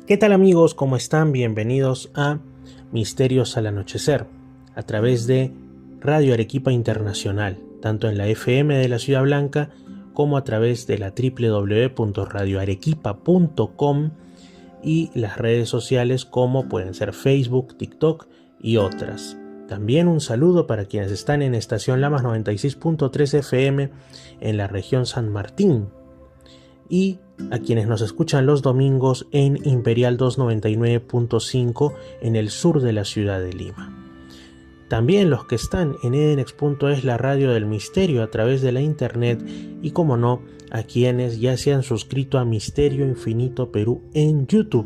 ¿Qué tal amigos? ¿Cómo están? Bienvenidos a Misterios al Anochecer, a través de Radio Arequipa Internacional, tanto en la FM de la Ciudad Blanca como a través de la www.radioarequipa.com y las redes sociales como pueden ser Facebook, TikTok y otras. También un saludo para quienes están en estación Lamas 96.3 FM en la región San Martín, y a quienes nos escuchan los domingos en Imperial 299.5 en el sur de la ciudad de Lima. También los que están en edenex.es, la radio del misterio a través de la internet, y como no, a quienes ya se han suscrito a Misterio Infinito Perú en YouTube.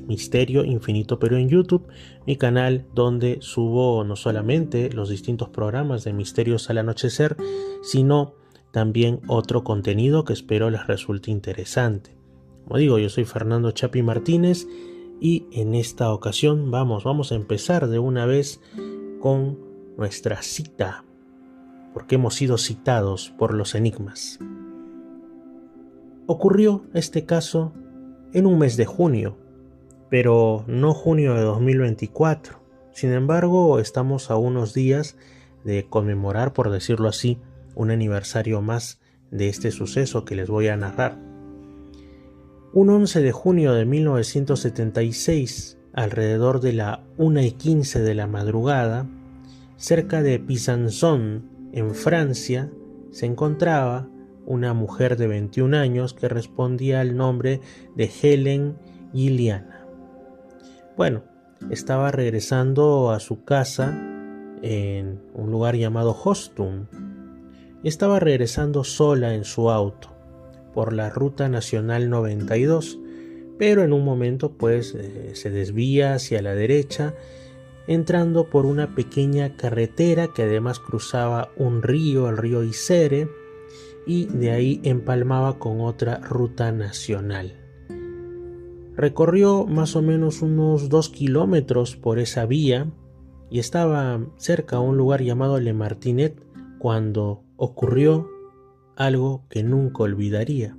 Misterio Infinito Perú en YouTube, mi canal donde subo no solamente los distintos programas de Misterios al Anochecer, sino también otro contenido que espero les resulte interesante. Como digo, yo soy Fernando Chapi Martínez y en esta ocasión vamos a empezar de una vez con nuestra cita, porque hemos sido citados por los enigmas. Ocurrió este caso en un mes de junio, pero no junio de 2024. Sin embargo, estamos a unos días de conmemorar, por decirlo así, un aniversario más de este suceso que les voy a narrar. Un 11 de junio de 1976, alrededor de la 1:15 de la madrugada, cerca de Pizanson, en Francia, se encontraba una mujer de 21 años que respondía al nombre de Helen Gilliana. Bueno, estaba regresando a su casa en un lugar llamado Hostum. Estaba regresando sola en su auto por la ruta nacional 92, pero en un momento se desvía hacia la derecha, entrando por una pequeña carretera que además cruzaba un río, el río Isere, y de ahí empalmaba con otra ruta nacional. Recorrió más o menos unos 2 kilómetros por esa vía y estaba cerca a un lugar llamado Le Martinet cuando ocurrió algo que nunca olvidaría.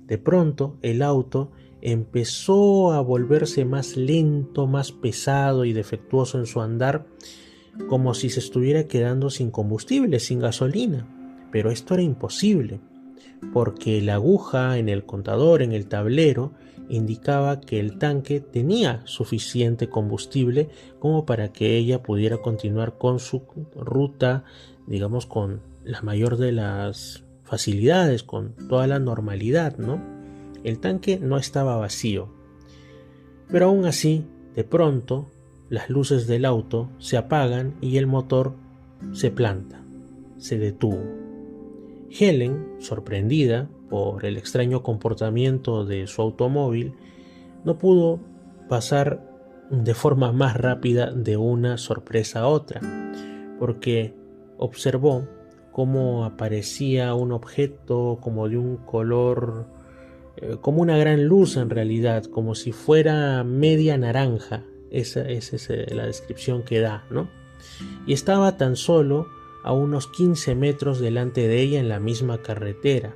De pronto el auto empezó a volverse más lento, más pesado y defectuoso en su andar, como si se estuviera quedando sin combustible, sin gasolina. Pero esto era imposible, porque la aguja en el contador, en el tablero, indicaba que el tanque tenía suficiente combustible como para que ella pudiera continuar con su ruta, digamos, con la mayor de las facilidades, con toda la normalidad, ¿no? El tanque no estaba vacío. Pero aún así, de pronto, las luces del auto se apagan y el motor se planta, se detuvo. Helen, sorprendida por el extraño comportamiento de su automóvil, no pudo pasar de forma más rápida de una sorpresa a otra, porque observó cómo aparecía un objeto como de un color, como una gran luz en realidad, como si fuera media naranja. Esa es la descripción que da, ¿no? Y estaba tan solo a unos 15 metros delante de ella en la misma carretera.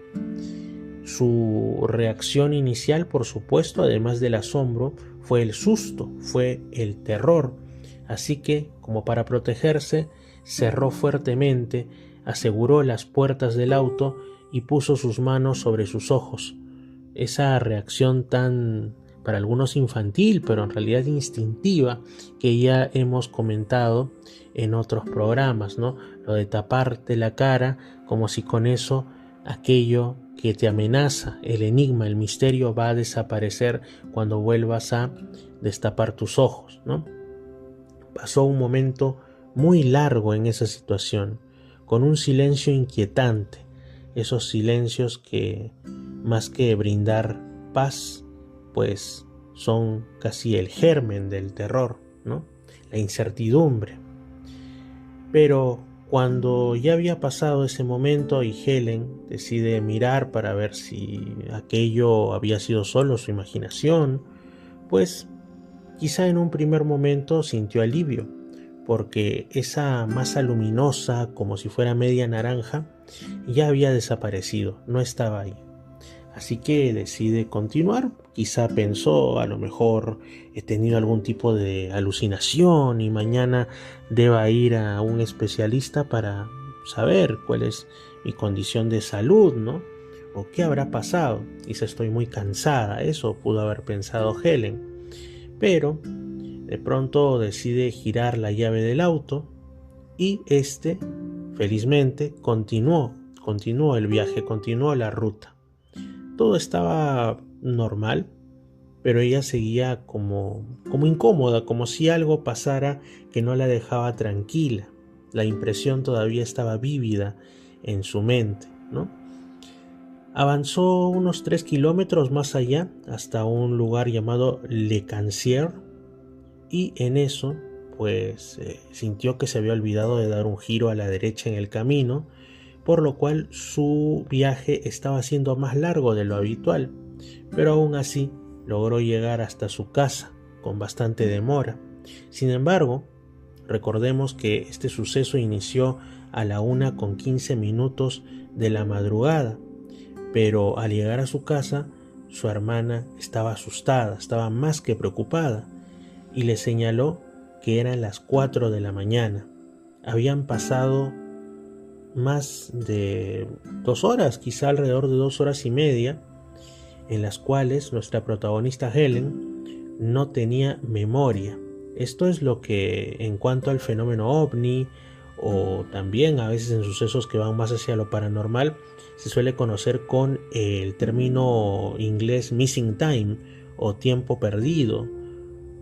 Su reacción inicial, por supuesto, además del asombro, fue el susto, fue el terror. Así que, como para protegerse, cerró fuertemente, aseguró las puertas del auto y puso sus manos sobre sus ojos. Esa reacción tan, para algunos infantil, pero en realidad instintiva, que ya hemos comentado en otros programas, ¿no? Lo de taparte la cara como si con eso aquello que te amenaza, el enigma, el misterio, va a desaparecer cuando vuelvas a destapar tus ojos, ¿no? Pasó un momento muy largo en esa situación, con un silencio inquietante, esos silencios que, más que brindar paz, pues son casi el germen del terror, ¿no? La incertidumbre. Pero cuando ya había pasado ese momento y Helen decide mirar para ver si aquello había sido solo su imaginación, pues quizá en un primer momento sintió alivio, porque esa masa luminosa, como si fuera media naranja, ya había desaparecido, no estaba ahí. Así que decide continuar. Quizá pensó, a lo mejor he tenido algún tipo de alucinación y mañana deba ir a un especialista para saber cuál es mi condición de salud, ¿no? O qué habrá pasado. Quizá estoy muy cansada. Eso pudo haber pensado Helen. Pero de pronto decide girar la llave del auto y felizmente, continuó el viaje, continuó la ruta. Todo estaba normal, pero ella seguía como incómoda, como si algo pasara que no la dejaba tranquila. La impresión todavía estaba vívida en su mente, ¿no? Avanzó unos 3 kilómetros más allá hasta un lugar llamado Le Cancier, y en eso pues sintió que se había olvidado de dar un giro a la derecha en el camino, por lo cual su viaje estaba siendo más largo de lo habitual, pero aún así logró llegar hasta su casa con bastante demora. Sin embargo, recordemos que este suceso inició a la 1:15 de la madrugada, pero al llegar a su casa, su hermana estaba asustada, estaba más que preocupada, y le señaló que eran las 4 de la mañana. Habían pasado más de 2 horas, quizá alrededor de 2 horas y media, en las cuales nuestra protagonista Helen no tenía memoria. Esto es lo que, en cuanto al fenómeno ovni, o también a veces en sucesos que van más hacia lo paranormal, se suele conocer con el término inglés missing time, o tiempo perdido,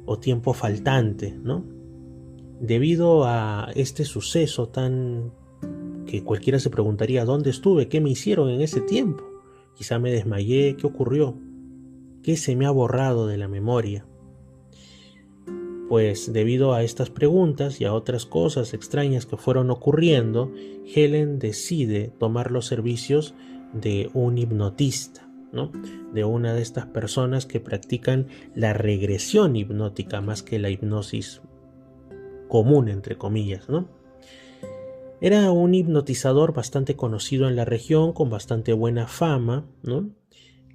o tiempo faltante, ¿no? Debido a este suceso tan que cualquiera se preguntaría: ¿dónde estuve? ¿Qué me hicieron en ese tiempo? Quizá me desmayé, ¿qué ocurrió? ¿Qué se me ha borrado de la memoria? Pues debido a estas preguntas y a otras cosas extrañas que fueron ocurriendo, Helen decide tomar los servicios de un hipnotista, ¿no? De una de estas personas que practican la regresión hipnótica más que la hipnosis común, entre comillas, ¿no? Era un hipnotizador bastante conocido en la región, con bastante buena fama, ¿no?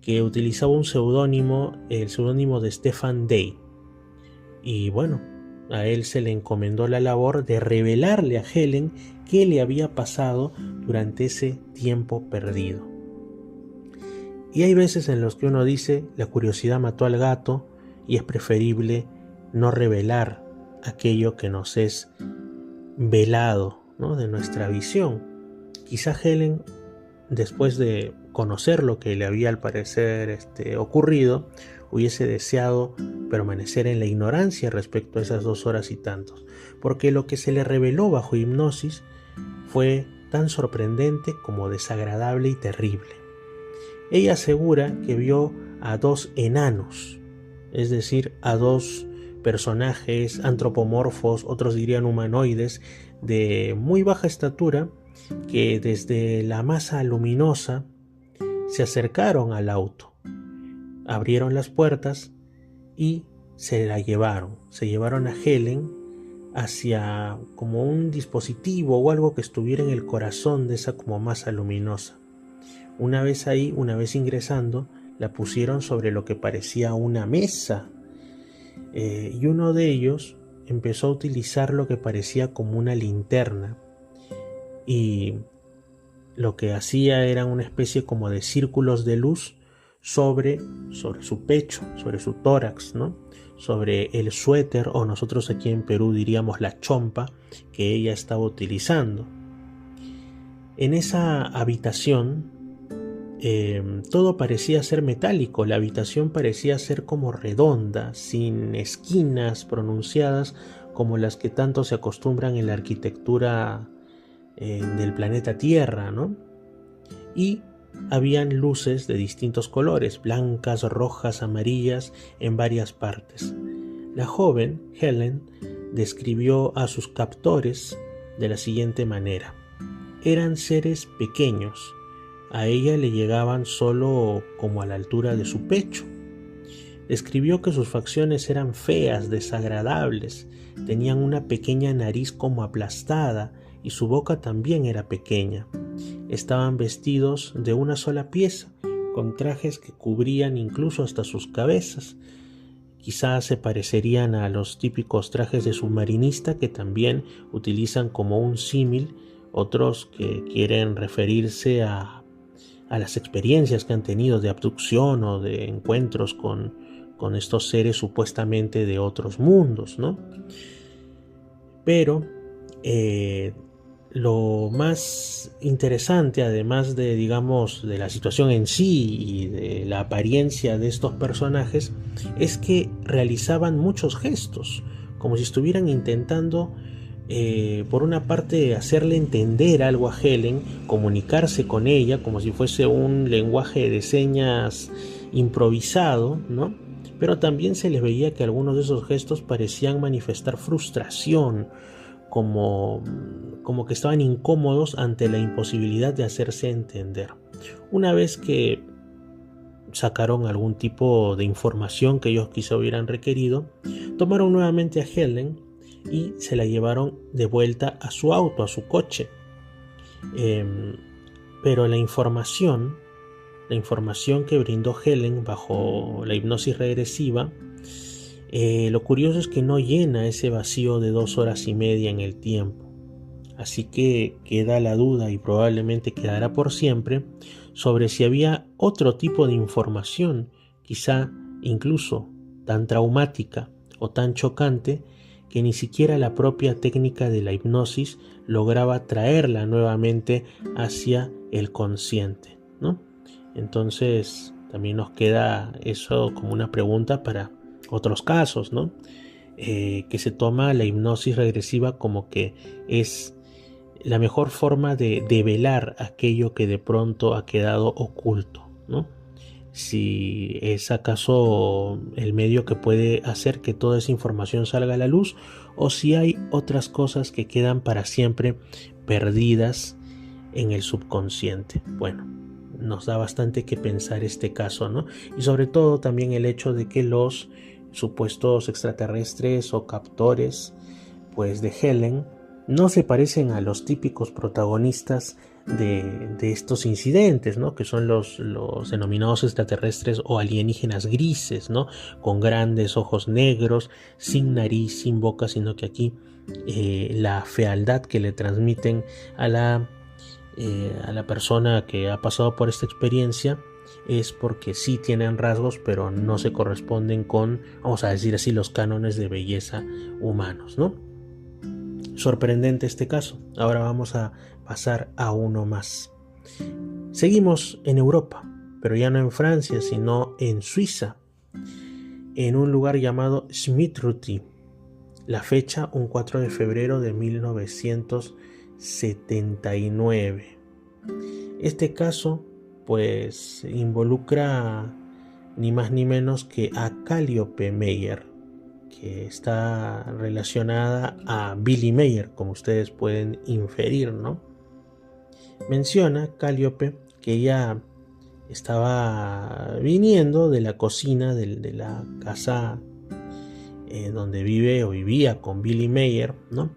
Que utilizaba un seudónimo, el seudónimo de Stefan Day. Y bueno, a él se le encomendó la labor de revelarle a Helen qué le había pasado durante ese tiempo perdido. Y hay veces en los que uno dice: la curiosidad mató al gato, y es preferible no revelar aquello que nos es velado, ¿no?, de nuestra visión. Quizá Helen, después de conocer lo que le había al parecer ocurrido, hubiese deseado permanecer en la ignorancia respecto a esas 2 horas y tantos, porque lo que se le reveló bajo hipnosis fue tan sorprendente como desagradable y terrible. Ella asegura que vio a 2 enanos, es decir, a 2 personajes antropomorfos, otros dirían humanoides, de muy baja estatura, que desde la masa luminosa se acercaron al auto, abrieron las puertas y se llevaron a Helen hacia como un dispositivo o algo que estuviera en el corazón de esa como masa luminosa. Una vez ahí, una vez ingresando, la pusieron sobre lo que parecía una mesa, y uno de ellos empezó a utilizar lo que parecía como una linterna, y lo que hacía era una especie como de círculos de luz sobre su pecho, sobre su tórax, ¿no?, sobre el suéter, o nosotros aquí en Perú diríamos la chompa, que ella estaba utilizando. En esa habitación todo parecía ser metálico. La habitación parecía ser como redonda, sin esquinas pronunciadas como las que tanto se acostumbran en la arquitectura del planeta Tierra, ¿no? Y habían luces de distintos colores, blancas, rojas, amarillas, en varias partes. La joven, Helen, describió a sus captores de la siguiente manera: eran seres pequeños, a ella le llegaban solo como a la altura de su pecho. Describió que sus facciones eran feas, desagradables, tenían una pequeña nariz como aplastada y su boca también era pequeña. Estaban vestidos de una sola pieza, con trajes que cubrían incluso hasta sus cabezas. Quizás se parecerían a los típicos trajes de submarinista que también utilizan como un símil otros que quieren referirse a las experiencias que han tenido de abducción o de encuentros con estos seres supuestamente de otros mundos, ¿no? Pero lo más interesante, además de, digamos, de la situación en sí y de la apariencia de estos personajes, es que realizaban muchos gestos, como si estuvieran intentando, por una parte, hacerle entender algo a Helen, comunicarse con ella, como si fuese un lenguaje de señas improvisado, ¿no? Pero también se les veía que algunos de esos gestos parecían manifestar frustración, como que estaban incómodos ante la imposibilidad de hacerse entender. Una vez que sacaron algún tipo de información que ellos quizá hubieran requerido, tomaron nuevamente a Helen y se la llevaron de vuelta a su auto, a su coche. Pero la información que brindó Helen bajo la hipnosis regresiva, lo curioso es que no llena ese vacío de 2 horas y media en el tiempo. Así que queda la duda, y probablemente quedará por siempre, sobre si había otro tipo de información, quizá incluso tan traumática o tan chocante, que ni siquiera la propia técnica de la hipnosis lograba traerla nuevamente hacia el consciente, ¿no? Entonces también nos queda eso como una pregunta para otros casos, ¿no? Que se toma la hipnosis regresiva como que es la mejor forma de develar aquello que de pronto ha quedado oculto, ¿no? Si es acaso el medio que puede hacer que toda esa información salga a la luz, o si hay otras cosas que quedan para siempre perdidas en el subconsciente. Bueno, nos da bastante que pensar este caso, ¿no? Y sobre todo también el hecho de que los supuestos extraterrestres o captores, pues, de Helen no se parecen a los típicos protagonistas de estos incidentes, ¿no? Que son los denominados extraterrestres o alienígenas grises, ¿no? Con grandes ojos negros, sin nariz, sin boca, sino que aquí la fealdad que le transmiten a la persona que ha pasado por esta experiencia es porque sí tienen rasgos, pero no se corresponden con, vamos a decir así, los cánones de belleza humanos, ¿no? Sorprendente este caso. Ahora vamos a pasar a uno más. Seguimos en Europa, pero ya no en Francia, sino en Suiza, en un lugar llamado Schmidt-Ruti. La fecha, un 4 de febrero de 1979. Este caso, pues, involucra ni más ni menos que a Calliope Meyer, que está relacionada a Billy Meyer, como ustedes pueden inferir, ¿no? Menciona Calliope que ella estaba viniendo de la cocina de la casa donde vive o vivía con Billy Meyer, ¿no?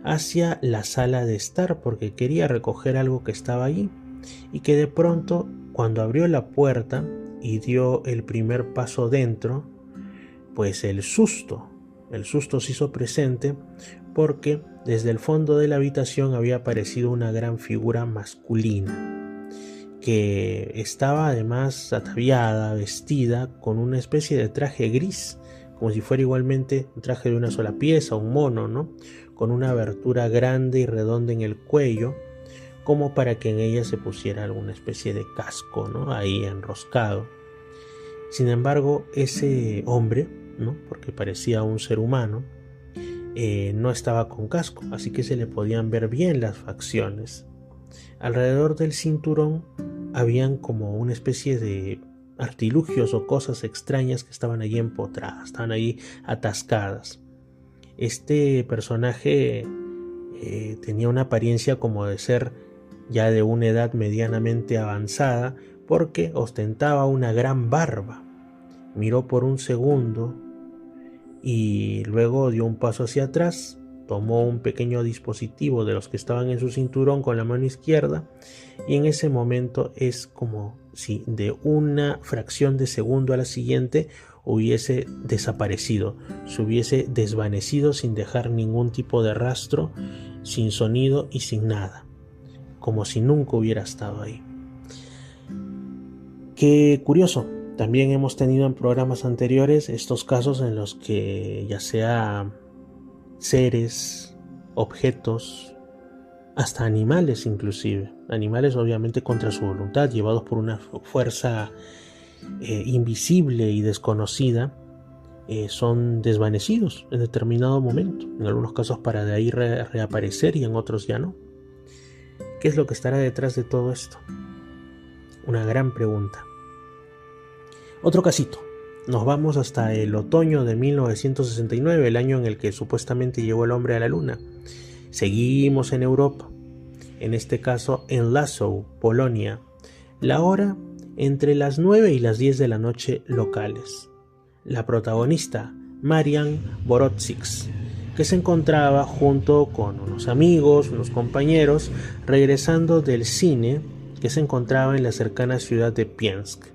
Hacia la sala de estar, porque quería recoger algo que estaba allí, y que de pronto, cuando abrió la puerta y dio el primer paso dentro, pues el susto se hizo presente, porque desde el fondo de la habitación había aparecido una gran figura masculina, que estaba además ataviada, vestida con una especie de traje gris, como si fuera igualmente un traje de una sola pieza, un mono, ¿no? Con una abertura grande y redonda en el cuello, como para que en ella se pusiera alguna especie de casco, ¿no? Ahí enroscado. Sin embargo, ese hombre, ¿no? Porque parecía un ser humano, no estaba con casco, así que se le podían ver bien las facciones. Alrededor del cinturón habían como una especie de artilugios o cosas extrañas que estaban allí empotradas, estaban allí atascadas. Este personaje tenía una apariencia como de ser ya de una edad medianamente avanzada, porque ostentaba una gran barba. Miró por un segundo y luego dio un paso hacia atrás, tomó un pequeño dispositivo de los que estaban en su cinturón con la mano izquierda, y en ese momento es como si de una fracción de segundo a la siguiente hubiese desaparecido, se hubiese desvanecido sin dejar ningún tipo de rastro, sin sonido y sin nada, como si nunca hubiera estado ahí. Qué curioso, también hemos tenido en programas anteriores estos casos en los que ya sea seres, objetos, hasta animales inclusive, animales obviamente contra su voluntad, llevados por una fuerza invisible y desconocida, son desvanecidos en determinado momento, en algunos casos para de ahí reaparecer y en otros ya no. ¿Qué es lo que estará detrás de todo esto? Una gran pregunta. Otro casito. Nos vamos hasta el otoño de 1969, el año en el que supuestamente llegó el hombre a la luna. Seguimos en Europa, en este caso en Lasów, Polonia. La hora entre las 9 y las 10 de la noche locales. La protagonista, Marian Borowczyk, que se encontraba junto con unos amigos, unos compañeros, regresando del cine que se encontraba en la cercana ciudad de Pińsk.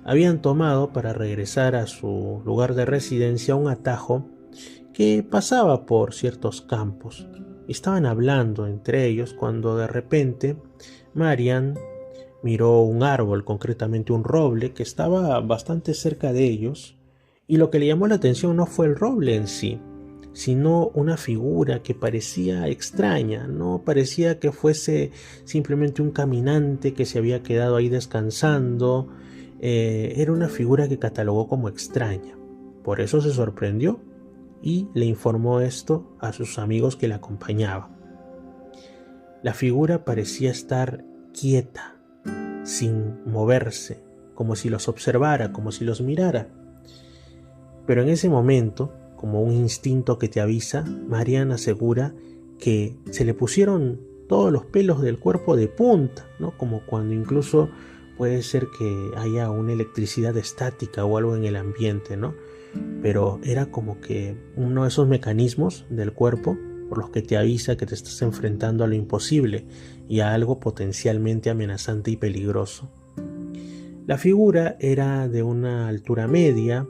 Habían tomado para regresar a su lugar de residencia un atajo que pasaba por ciertos campos. Estaban hablando entre ellos cuando de repente Marian miró un árbol, concretamente un roble, que estaba bastante cerca de ellos, y lo que le llamó la atención no fue el roble en sí, sino una figura que parecía extraña, no parecía que fuese simplemente un caminante que se había quedado ahí descansando. Era una figura que catalogó como extraña. Por eso se sorprendió y le informó esto a sus amigos que la acompañaban. La figura parecía estar quieta, sin moverse, como si los observara, como si los mirara. Pero en ese momento, como un instinto que te avisa, Marian asegura que se le pusieron todos los pelos del cuerpo de punta, ¿no? Como cuando incluso puede ser que haya una electricidad estática o algo en el ambiente, ¿no? Pero era como que uno de esos mecanismos del cuerpo por los que te avisa que te estás enfrentando a lo imposible y a algo potencialmente amenazante y peligroso. La figura era de una altura media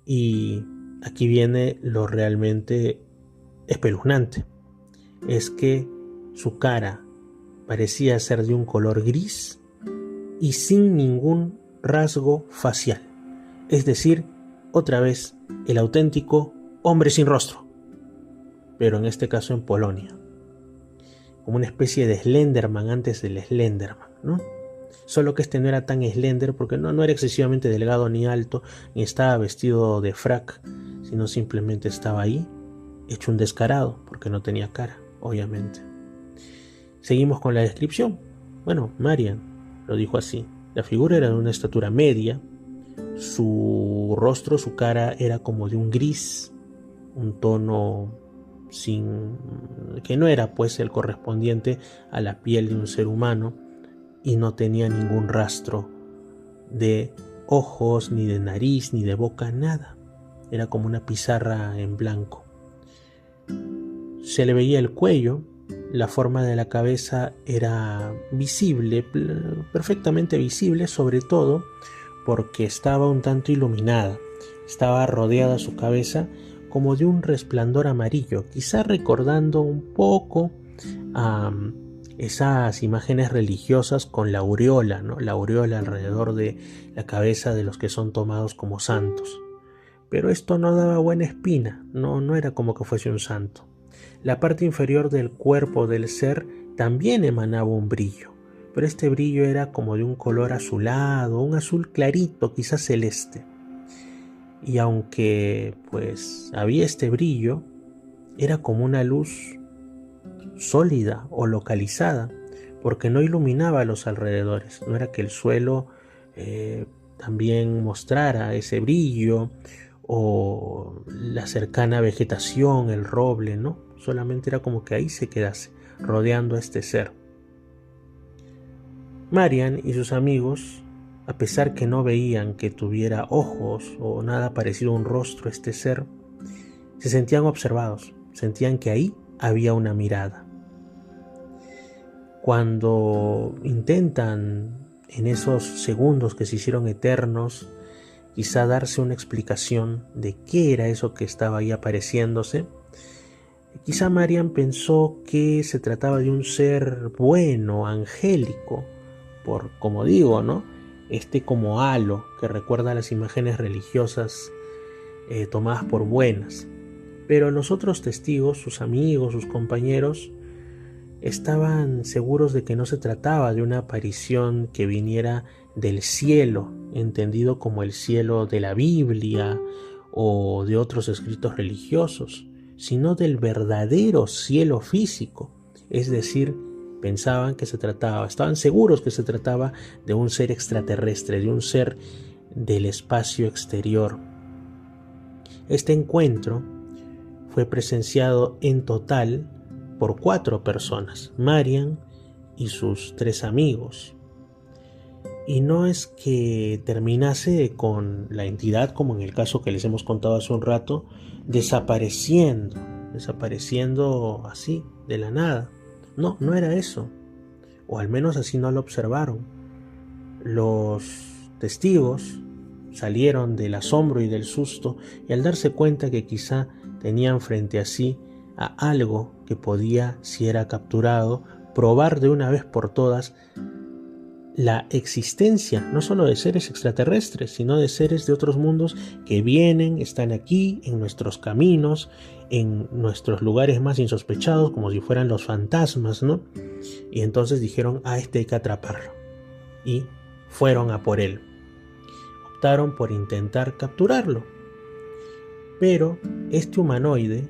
y aquí viene lo realmente espeluznante. Es que su cara parecía ser de un color gris y sin ningún rasgo facial. Es decir, otra vez, el auténtico hombre sin rostro. Pero en este caso en Polonia. Como una especie de Slenderman antes del Slenderman, ¿no? Solo que este no era tan slender porque no era excesivamente delgado ni alto, ni estaba vestido de frac, sino simplemente estaba ahí, hecho un descarado, porque no tenía cara, obviamente. Seguimos con la descripción. Bueno, Marian lo dijo así. La figura era de una estatura media, su rostro, su cara era como de un gris, un tono que no era pues el correspondiente a la piel de un ser humano, y no tenía ningún rastro de ojos, ni de nariz, ni de boca, nada. Era como una pizarra en blanco. Se le veía el cuello, la forma de la cabeza era visible, perfectamente visible, sobre todo porque estaba un tanto iluminada. Estaba rodeada su cabeza como de un resplandor amarillo, quizá recordando un poco a esas imágenes religiosas con la aureola, ¿no? La aureola alrededor de la cabeza de los que son tomados como santos. Pero esto no daba buena espina, no era como que fuese un santo. La parte inferior del cuerpo del ser también emanaba un brillo, pero este brillo era como de un color azulado, un azul clarito, quizás celeste. Y aunque pues había este brillo, era como una luz sólida o localizada, porque no iluminaba los alrededores. No era que el suelo también mostrara ese brillo, o la cercana vegetación, el roble, no, solamente era como que ahí se quedase, rodeando a este ser. Marian y sus amigos, a pesar que no veían que tuviera ojos o nada parecido a un rostro este ser, se sentían observados, sentían que ahí había una mirada. Cuando intentan, en esos segundos que se hicieron eternos, quizá darse una explicación de qué era eso que estaba ahí apareciéndose, quizá Marian pensó que se trataba de un ser bueno, angélico, por, como digo, ¿no? Como halo que recuerda las imágenes religiosas tomadas por buenas. Pero los otros testigos, sus amigos, sus compañeros, estaban seguros de que no se trataba de una aparición que viniera del cielo, entendido como el cielo de la Biblia o de otros escritos religiosos, sino del verdadero cielo físico. Es decir, estaban seguros que se trataba de un ser extraterrestre, de un ser del espacio exterior. Este encuentro fue presenciado en total por 4 personas, Marian y sus 3 amigos. Y no es que terminase con la entidad, como en el caso que les hemos contado hace un rato, desapareciendo así, de la nada. No, no era eso, o al menos así no lo observaron. Los testigos salieron del asombro y del susto, y al darse cuenta que quizá tenían frente a sí a algo que podía, si era capturado, probar de una vez por todas la existencia no solo de seres extraterrestres, sino de seres de otros mundos que vienen, están aquí, en nuestros caminos, en nuestros lugares más insospechados, como si fueran los fantasmas, ¿no? Y entonces dijeron, hay que atraparlo. Y fueron a por él. Optaron por intentar capturarlo. Pero este humanoide,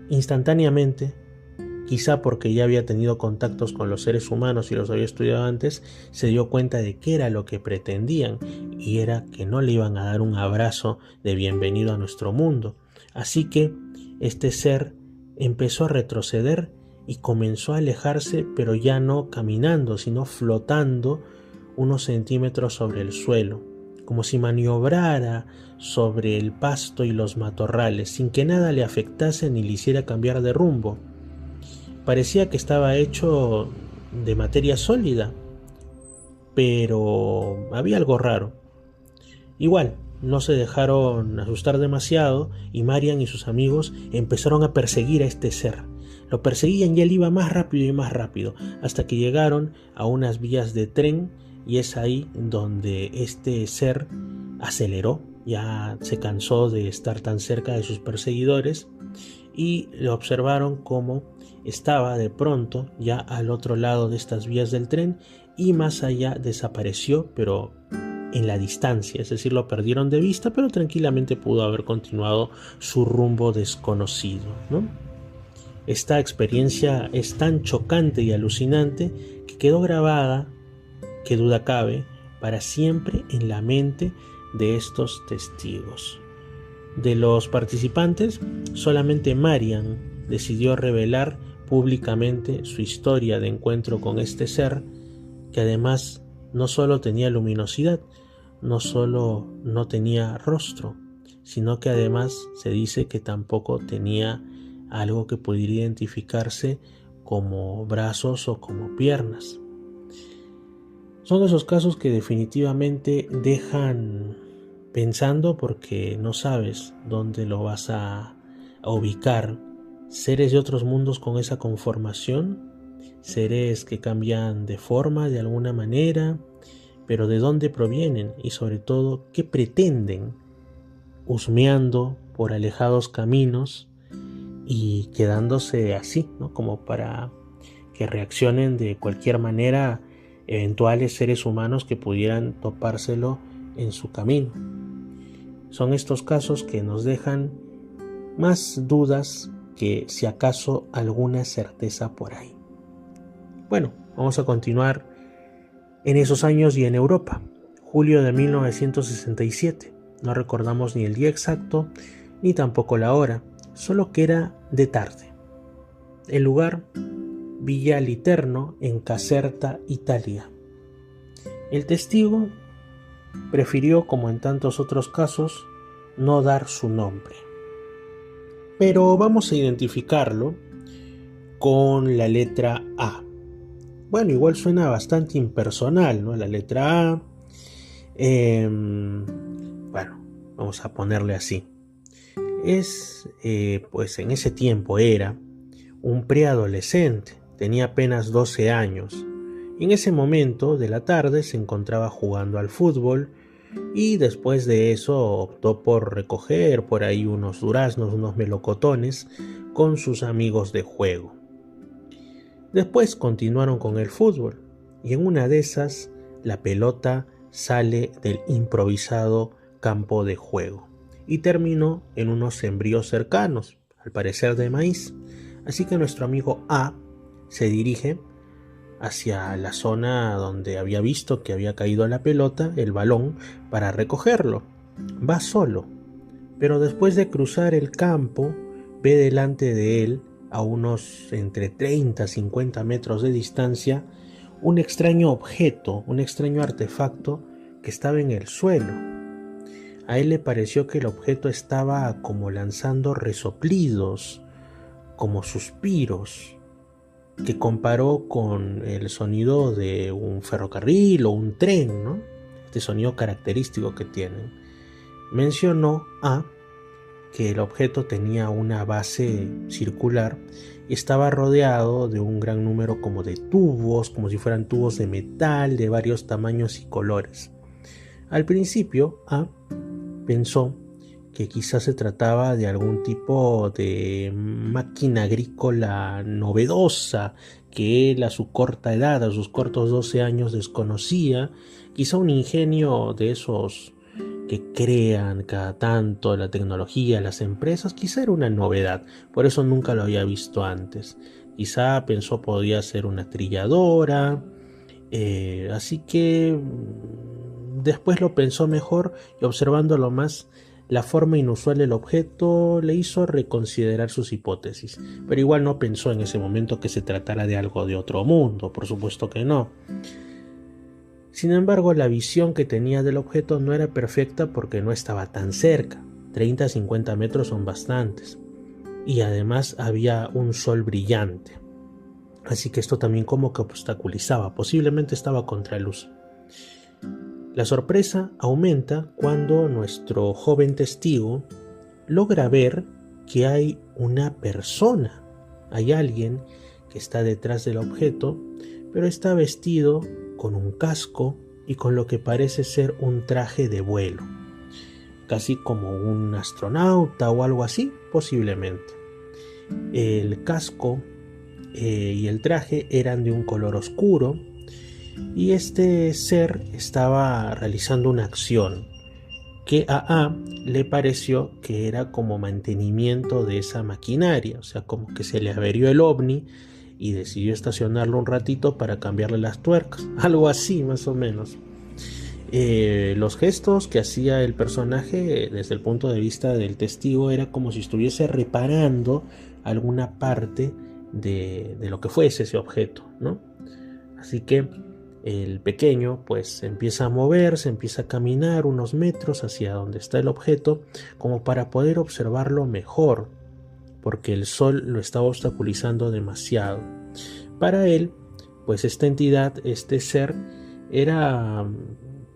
instantáneamente, quizá porque ya había tenido contactos con los seres humanos y los había estudiado antes, se dio cuenta de qué era lo que pretendían, y era que no le iban a dar un abrazo de bienvenido a nuestro mundo. Así que este ser empezó a retroceder y comenzó a alejarse, pero ya no caminando, sino flotando unos centímetros sobre el suelo, como si maniobrara sobre el pasto y los matorrales, sin que nada le afectase ni le hiciera cambiar de rumbo. Parecía que estaba hecho de materia sólida, pero había algo raro. Igual, no se dejaron asustar demasiado y Marian y sus amigos empezaron a perseguir a este ser. Lo perseguían y él iba más rápido y más rápido, hasta que llegaron a unas vías de tren, y es ahí donde este ser aceleró. Ya se cansó de estar tan cerca de sus perseguidores y lo observaron como estaba de pronto ya al otro lado de estas vías del tren, y más allá desapareció, pero en la distancia, es decir, lo perdieron de vista, pero tranquilamente pudo haber continuado su rumbo desconocido, ¿no? Esta experiencia es tan chocante y alucinante que quedó grabada, que duda cabe, para siempre en la mente de estos testigos. De los participantes, solamente Marian decidió revelar públicamente su historia de encuentro con este ser, que además no solo tenía luminosidad, no solo no tenía rostro, sino que además se dice que tampoco tenía algo que pudiera identificarse como brazos o como piernas. Son esos casos que definitivamente dejan pensando, porque no sabes dónde lo vas a ubicar. Seres de otros mundos con esa conformación, seres que cambian de forma de alguna manera, pero de dónde provienen y sobre todo qué pretenden, husmeando por alejados caminos y quedándose así, ¿no? Como para que reaccionen de cualquier manera eventuales seres humanos que pudieran topárselo en su camino. Son estos casos que nos dejan más dudas que si acaso alguna certeza por ahí. Bueno, vamos a continuar en esos años y en Europa. Julio de 1967. No recordamos ni el día exacto, ni tampoco la hora, solo que era de tarde. El lugar, Villa Literno, en Caserta, Italia. El testigo prefirió, como en tantos otros casos, no dar su nombre. pero vamos a identificarlo con la letra A. Bueno, igual suena bastante impersonal, ¿no? La letra A. Bueno, vamos a ponerle así. Pues en ese tiempo era un preadolescente, tenía apenas 12 años. Y en ese momento de la tarde se encontraba jugando al fútbol y después de eso optó por recoger por ahí unos duraznos, unos melocotones con sus amigos de juego. Después continuaron con el fútbol y en una de esas la pelota sale del improvisado campo de juego y terminó en unos sembríos cercanos, al parecer de maíz. Así que nuestro amigo A se dirige hacia la zona donde había visto que había caído la pelota, el balón, para recogerlo. Va solo, pero después de cruzar el campo, ve delante de él, a unos entre 30 y 50 metros de distancia, un extraño objeto, un extraño artefacto que estaba en el suelo. A él le pareció que el objeto estaba como lanzando resoplidos, como suspiros, que comparó con el sonido de un ferrocarril o un tren, ¿no? Este sonido característico que tienen. Mencionó A que el objeto tenía una base circular y estaba rodeado de un gran número como de tubos, como si fueran tubos de metal de varios tamaños y colores. Al principio, A pensó que quizás se trataba de algún tipo de máquina agrícola novedosa que él a su corta edad, a sus cortos 12 años desconocía, quizá un ingenio de esos que crean cada tanto la tecnología, las empresas, quizá era una novedad, por eso nunca lo había visto antes. Quizá pensó podía ser una trilladora, así que después lo pensó mejor y observándolo más, la forma inusual del objeto le hizo reconsiderar sus hipótesis, pero igual no pensó en ese momento que se tratara de algo de otro mundo, por supuesto que no. Sin embargo, la visión que tenía del objeto no era perfecta porque no estaba tan cerca. 30 a 50 metros son bastantes. Y además había un sol brillante. Así que esto también como que obstaculizaba, posiblemente estaba contraluz. La sorpresa aumenta cuando nuestro joven testigo logra ver que hay una persona. Hay alguien que está detrás del objeto, pero está vestido con un casco y con lo que parece ser un traje de vuelo, casi como un astronauta o algo así, posiblemente. El casco y el traje eran de un color oscuro y este ser estaba realizando una acción que a A le pareció que era como mantenimiento de esa maquinaria, o sea, como que se le averió el ovni y decidió estacionarlo un ratito para cambiarle las tuercas, algo así más o menos. Los gestos que hacía el personaje desde el punto de vista del testigo era como si estuviese reparando alguna parte de lo que fuese ese objeto, ¿no? Así que el pequeño pues empieza a moverse, empieza a caminar unos metros hacia donde está el objeto como para poder observarlo mejor, porque el sol lo estaba obstaculizando demasiado. Para él, pues esta entidad, este ser, era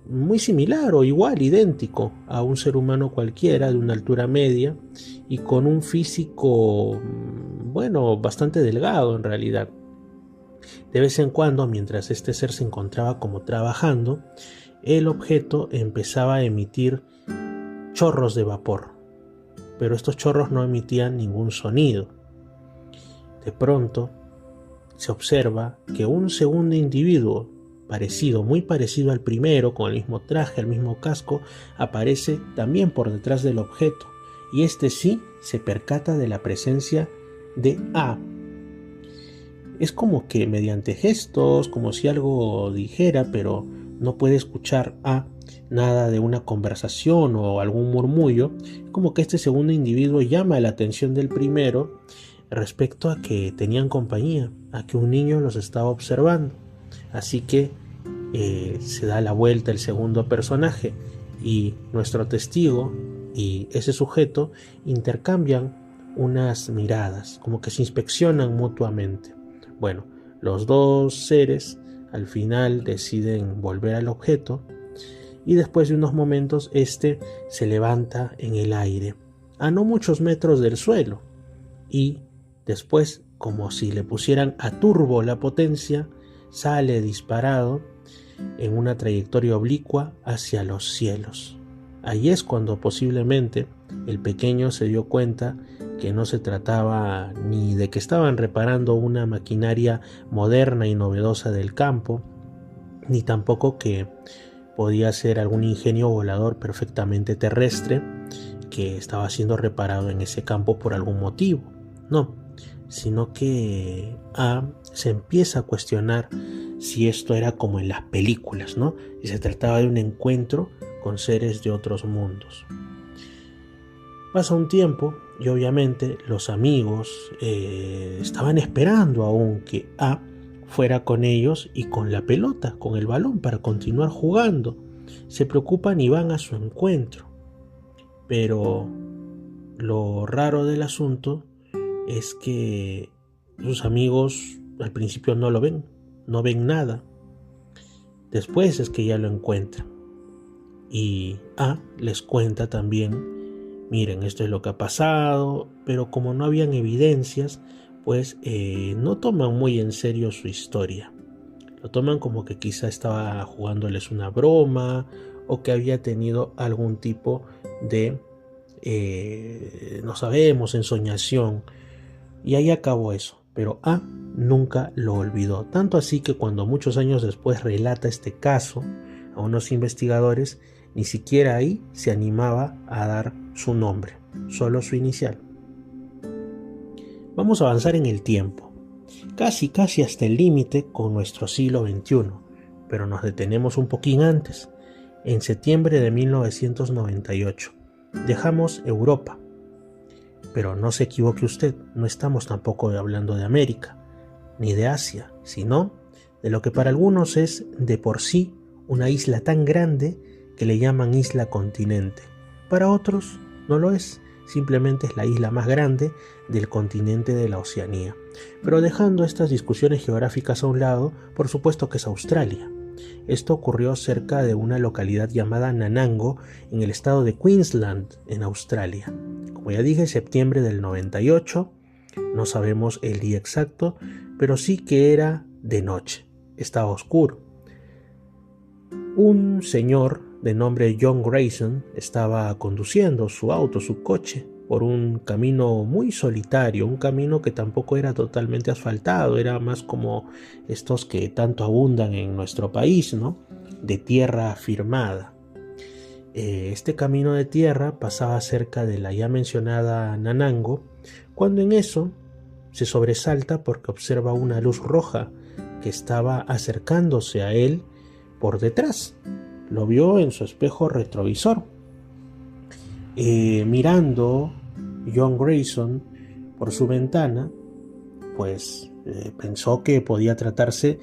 muy similar o igual, idéntico a un ser humano cualquiera de una altura media y con un físico, bueno, bastante delgado en realidad. De vez en cuando, mientras este ser se encontraba como trabajando, el objeto empezaba a emitir chorros de vapor, pero estos chorros no emitían ningún sonido. De pronto, se observa que un segundo individuo, muy parecido al primero, con el mismo traje, el mismo casco, aparece también por detrás del objeto, y este sí se percata de la presencia de A. Es como que mediante gestos, como si algo dijera, pero no puede escuchar A nada de una conversación o algún murmullo, como que este segundo individuo llama la atención del primero respecto a que tenían compañía, a que un niño los estaba observando. Así que se da la vuelta el segundo personaje y nuestro testigo y ese sujeto intercambian unas miradas, como que se inspeccionan mutuamente. Bueno, los dos seres al final deciden volver al objeto y después de unos momentos este se levanta en el aire, a no muchos metros del suelo, y después, como si le pusieran a turbo la potencia, sale disparado en una trayectoria oblicua hacia los cielos. Ahí es cuando posiblemente el pequeño se dio cuenta que no se trataba ni de que estaban reparando una maquinaria moderna y novedosa del campo, ni tampoco que podía ser algún ingenio volador perfectamente terrestre que estaba siendo reparado en ese campo por algún motivo. No, sino que se empieza a cuestionar si esto era como en las películas, ¿no? Y se trataba de un encuentro con seres de otros mundos. Pasa un tiempo y obviamente los amigos estaban esperando aún que fuera con ellos y con la pelota, con el balón para continuar jugando. Se preocupan y van a su encuentro. Pero lo raro del asunto es que sus amigos al principio no lo ven, no ven nada. Después es que ya lo encuentran. Y les cuenta también, miren, esto es lo que ha pasado, pero como no habían evidencias, pues no toman muy en serio su historia. Lo toman como que quizá estaba jugándoles una broma o que había tenido algún tipo de, no sabemos, ensoñación. Y ahí acabó eso. Pero nunca lo olvidó. Tanto así que cuando muchos años después relata este caso a unos investigadores, ni siquiera ahí se animaba a dar su nombre, solo su inicial. Vamos a avanzar en el tiempo, casi hasta el límite con nuestro siglo XXI, pero nos detenemos un poquín antes. En septiembre de 1998, dejamos Europa. Pero no se equivoque usted, no estamos tampoco hablando de América, ni de Asia, sino de lo que para algunos es de por sí una isla tan grande que le llaman isla continente. Para otros no lo es, simplemente es la isla más grande del continente de la Oceanía. Pero dejando estas discusiones geográficas a un lado, por supuesto que es Australia. Esto ocurrió cerca de una localidad llamada Nanango, en el estado de Queensland, en Australia. Como ya dije, septiembre del 98, no sabemos el día exacto, pero sí que era de noche, estaba oscuro. Un señor de nombre John Grayson estaba conduciendo su auto, su coche, por un camino muy solitario, un camino que tampoco era totalmente asfaltado, era más como estos que tanto abundan en nuestro país, ¿no? De tierra firmada. Este camino de tierra pasaba cerca de la ya mencionada Nanango, cuando en eso se sobresalta porque observa una luz roja que estaba acercándose a él por detrás. Lo vio en su espejo retrovisor. Mirando John Grayson por su ventana, pues pensó que podía tratarse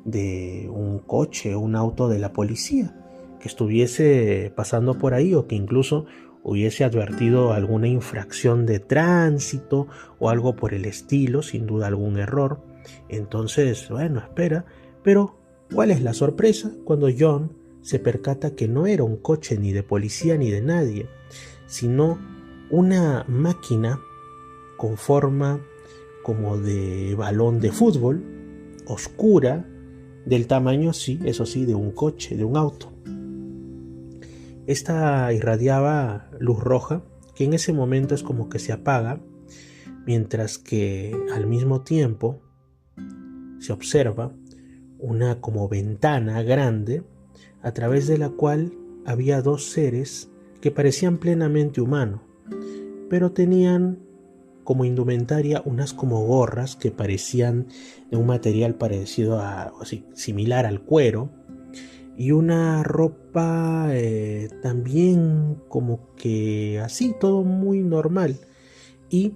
de un coche, un auto de la policía que estuviese pasando por ahí, o que incluso hubiese advertido alguna infracción de tránsito o algo por el estilo, sin duda algún error. Entonces, bueno, espera, pero ¿cuál es la sorpresa? Cuando John se percata que no era un coche ni de policía ni de nadie, sino una máquina con forma como de balón de fútbol, oscura, del tamaño, sí, eso sí, de un coche, de un auto. Esta irradiaba luz roja, que en ese momento es como que se apaga, mientras que al mismo tiempo se observa una como ventana grande a través de la cual había dos seres que parecían plenamente humanos, pero tenían como indumentaria unas como gorras que parecían de un material parecido similar al cuero, y una ropa también como que así, todo muy normal. Y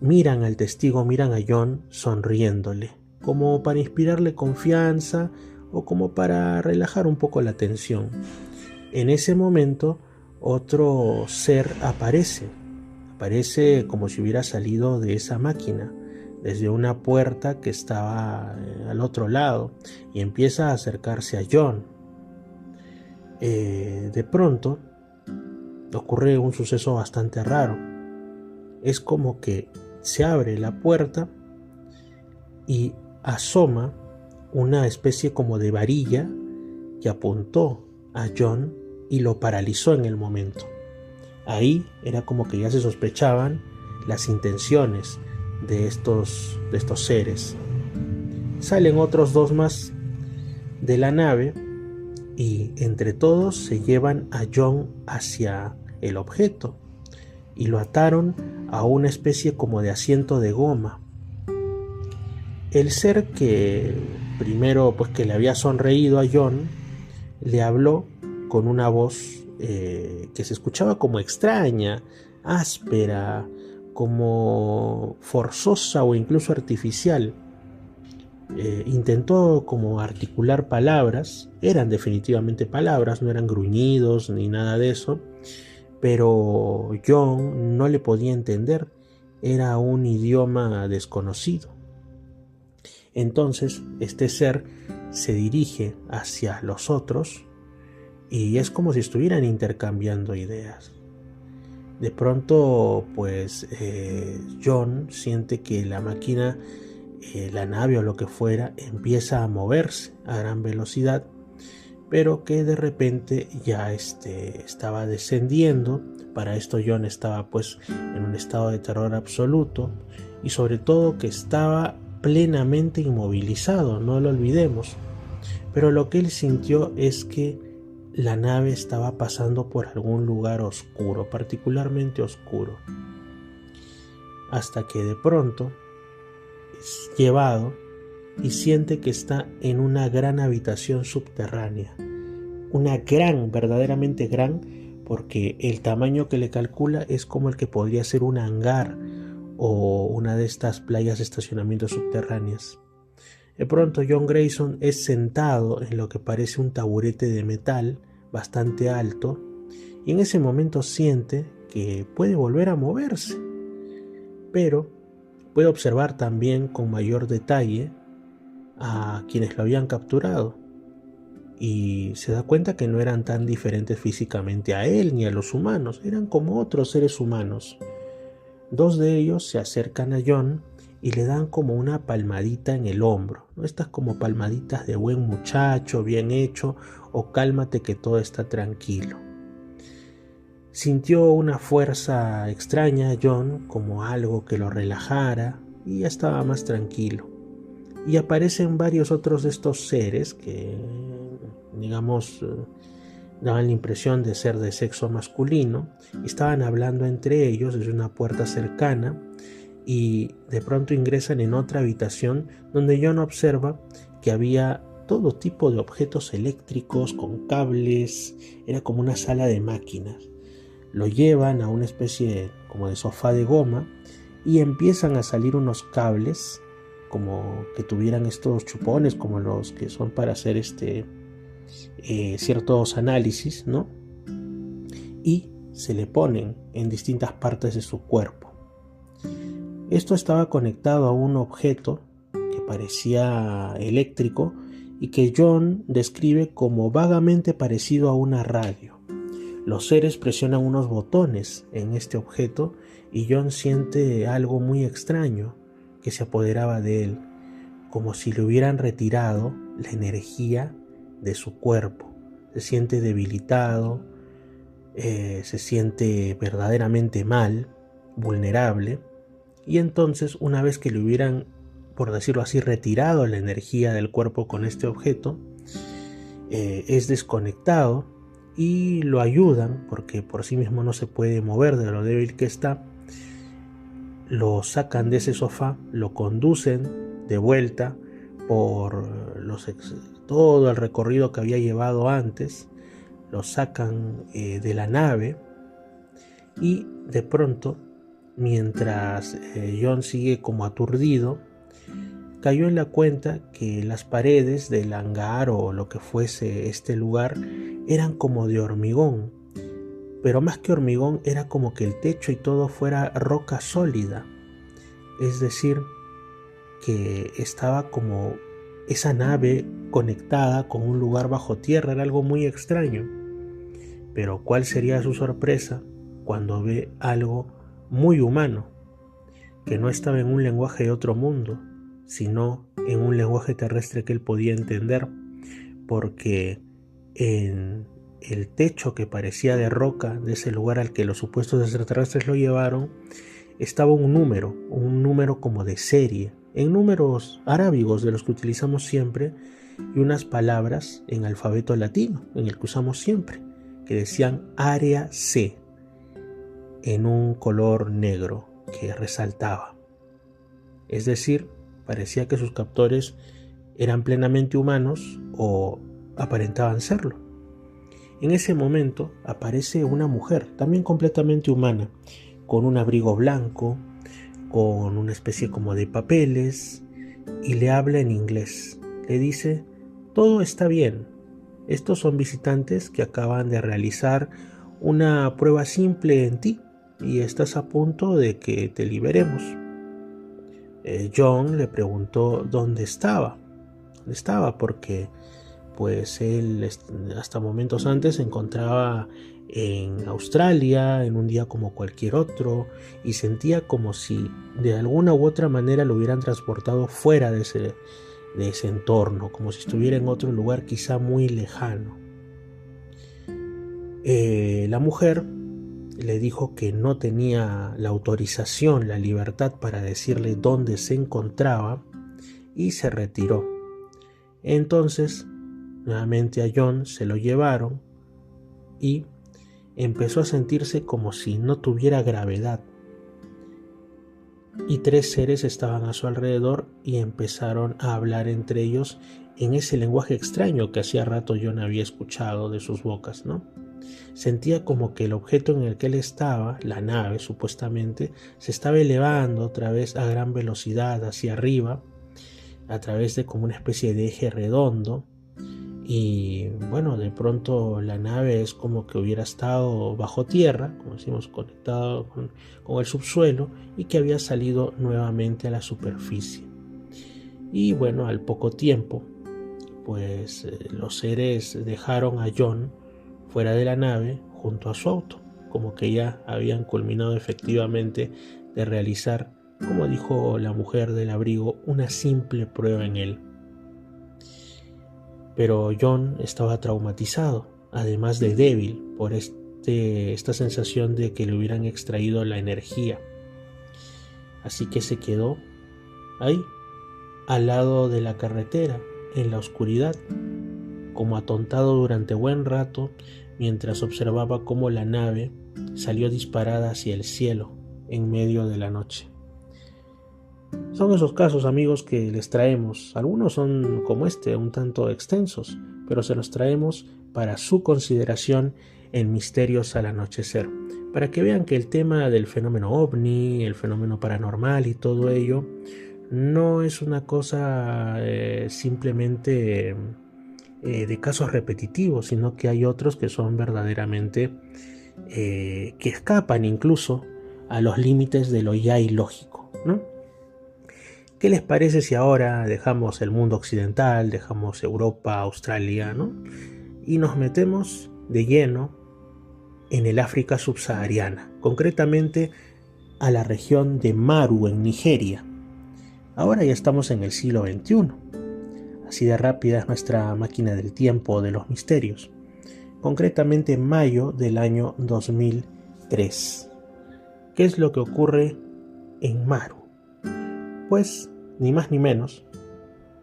miran al testigo, miran a John sonriéndole, como para inspirarle confianza o como para relajar un poco la tensión. En ese momento otro ser aparece parece como si hubiera salido de esa máquina, desde una puerta que estaba al otro lado, y empieza a acercarse a John. De pronto ocurre un suceso bastante raro. Es como que se abre la puerta y asoma una especie como de varilla que apuntó a John y lo paralizó en el momento. Ahí era como que ya se sospechaban las intenciones de estos seres. Salen otros dos más de la nave y entre todos se llevan a John hacia el objeto y lo ataron a una especie como de asiento de goma. El ser que primero pues que le había sonreído a John le habló con una voz que se escuchaba como extraña, áspera, como forzosa o incluso artificial. Intentó como articular palabras, eran definitivamente palabras, no eran gruñidos ni nada de eso, pero John no le podía entender, era un idioma desconocido. Entonces este ser se dirige hacia los otros y es como si estuvieran intercambiando ideas. De pronto pues John siente que la máquina, la nave o lo que fuera, empieza a moverse a gran velocidad, pero que de repente ya estaba descendiendo. Para esto John estaba pues en un estado de terror absoluto y sobre todo que estaba plenamente inmovilizado, no lo olvidemos. Pero lo que él sintió es que la nave estaba pasando por algún lugar oscuro, particularmente oscuro, hasta que de pronto es llevado y siente que está en una gran habitación subterránea, una gran, verdaderamente gran, porque el tamaño que le calcula es como el que podría ser un hangar o una de estas playas de estacionamiento subterráneas. De pronto John Grayson es sentado en lo que parece un taburete de metal bastante alto y en ese momento siente que puede volver a moverse, pero puede observar también con mayor detalle a quienes lo habían capturado y se da cuenta que no eran tan diferentes físicamente a él ni a los humanos, eran como otros seres humanos. Dos de ellos se acercan a John y le dan como una palmadita en el hombro, ¿no? Estas como palmaditas de buen muchacho, bien hecho, o cálmate que todo está tranquilo. Sintió una fuerza extraña John, como algo que lo relajara, y ya estaba más tranquilo. Y aparecen varios otros de estos seres que, digamos, daban la impresión de ser de sexo masculino, y estaban hablando entre ellos desde una puerta cercana, y de pronto ingresan en otra habitación donde John observa que había todo tipo de objetos eléctricos con cables, era como una sala de máquinas. Lo llevan a una especie como de sofá de goma y empiezan a salir unos cables como que tuvieran estos chupones como los que son para hacer ciertos análisis, ¿no? Y se le ponen en distintas partes de su cuerpo. Esto estaba conectado a un objeto que parecía eléctrico y que John describe como vagamente parecido a una radio. Los seres presionan unos botones en este objeto y John siente algo muy extraño que se apoderaba de él, como si le hubieran retirado la energía de su cuerpo. Se siente debilitado, se siente verdaderamente mal, vulnerable. Y entonces, una vez que le hubieran, por decirlo así, retirado la energía del cuerpo con este objeto, es desconectado y lo ayudan, porque por sí mismo no se puede mover de lo débil que está. Lo sacan de ese sofá, lo conducen de vuelta por todo el recorrido que había llevado antes, lo sacan de la nave y de pronto, mientras John sigue como aturdido, cayó en la cuenta que las paredes del hangar o lo que fuese este lugar eran como de hormigón pero más que hormigón era como que el techo y todo fuera roca sólida. Es decir, que estaba como esa nave conectada con un lugar bajo tierra. Era algo muy extraño. Pero ¿cuál sería su sorpresa cuando ve algo muy humano, que no estaba en un lenguaje de otro mundo, sino en un lenguaje terrestre que él podía entender? Porque en el techo que parecía de roca de ese lugar al que los supuestos extraterrestres lo llevaron, estaba un número como de serie, en números arábigos de los que utilizamos siempre, y unas palabras en alfabeto latino, en el que usamos siempre, que decían área C, en un color negro que resaltaba. Es decir, parecía que sus captores eran plenamente humanos o aparentaban serlo. En ese momento aparece una mujer, también completamente humana, con un abrigo blanco, con una especie como de papeles, y le habla en inglés. Le dice: todo está bien, estos son visitantes que acaban de realizar una prueba simple en ti y estás a punto de que te liberemos. John le preguntó dónde estaba, porque pues él hasta momentos antes se encontraba en Australia, en un día como cualquier otro, y sentía como si de alguna u otra manera lo hubieran transportado fuera de ese entorno, como si estuviera en otro lugar quizá muy lejano. La mujer le dijo que no tenía la autorización, la libertad para decirle dónde se encontraba, y se retiró. Entonces, nuevamente a John se lo llevaron y empezó a sentirse como si no tuviera gravedad. Y 3 seres estaban a su alrededor y empezaron a hablar entre ellos en ese lenguaje extraño que hacía rato John había escuchado de sus bocas, ¿no? Sentía como que el objeto en el que él estaba, la nave supuestamente, se estaba elevando otra vez a gran velocidad hacia arriba, a través de como una especie de eje redondo. Y bueno, de pronto la nave es como que hubiera estado bajo tierra, como decimos, conectado con el subsuelo, y que había salido nuevamente a la superficie. Y bueno, al poco tiempo, pues los seres dejaron a John fuera de la nave junto a su auto, como que ya habían culminado efectivamente de realizar, como dijo la mujer del abrigo, una simple prueba en él. Pero John estaba traumatizado, además de débil por esta sensación de que le hubieran extraído la energía. Así que se quedó ahí, al lado de la carretera, en la oscuridad, como atontado durante buen rato, mientras observaba cómo la nave salió disparada hacia el cielo en medio de la noche. Son esos casos, amigos, que les traemos. Algunos son como un tanto extensos, pero se los traemos para su consideración en Misterios al Anochecer, para que vean que el tema del fenómeno ovni, el fenómeno paranormal y todo ello, no es una cosa simplemente de casos repetitivos, sino que hay otros que son verdaderamente que escapan incluso a los límites de lo ya ilógico, ¿no? ¿Qué les parece si ahora dejamos el mundo occidental, dejamos Europa, Australia, ¿no? Y nos metemos de lleno en el África subsahariana, concretamente a la región de Maru en Nigeria? Ahora ya estamos en el siglo XXI. Así de rápida es nuestra máquina del tiempo de los misterios. Concretamente en mayo del año 2003. ¿Qué es lo que ocurre en Maru? Pues ni más ni menos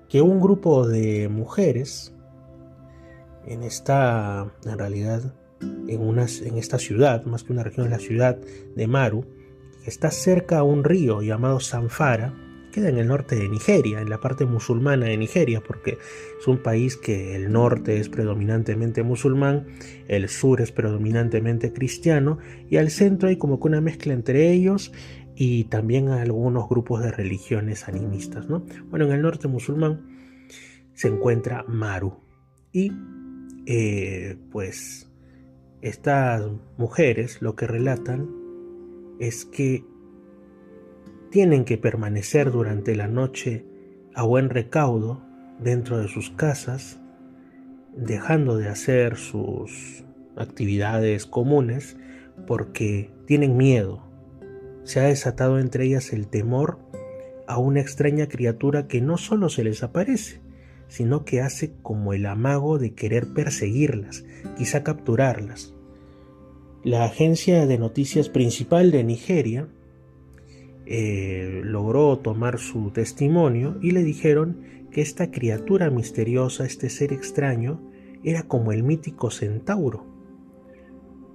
que un grupo de mujeres en esta ciudad, más que una región, es la ciudad de Maru, que está cerca a un río llamado Zamfara, queda en el norte de Nigeria, en la parte musulmana de Nigeria, porque es un país que el norte es predominantemente musulmán, el sur es predominantemente cristiano, y al centro hay como que una mezcla entre ellos y también algunos grupos de religiones animistas, ¿no? Bueno, en el norte musulmán se encuentra Maru, y pues Estas mujeres lo que relatan es que tienen que permanecer durante la noche a buen recaudo dentro de sus casas, dejando de hacer sus actividades comunes porque tienen miedo. Se ha desatado entre ellas el temor a una extraña criatura que no solo se les aparece, sino que hace como el amago de querer perseguirlas, quizá capturarlas. La agencia de noticias principal de Nigeria logró tomar su testimonio y le dijeron que esta criatura misteriosa, este ser extraño, era como el mítico centauro.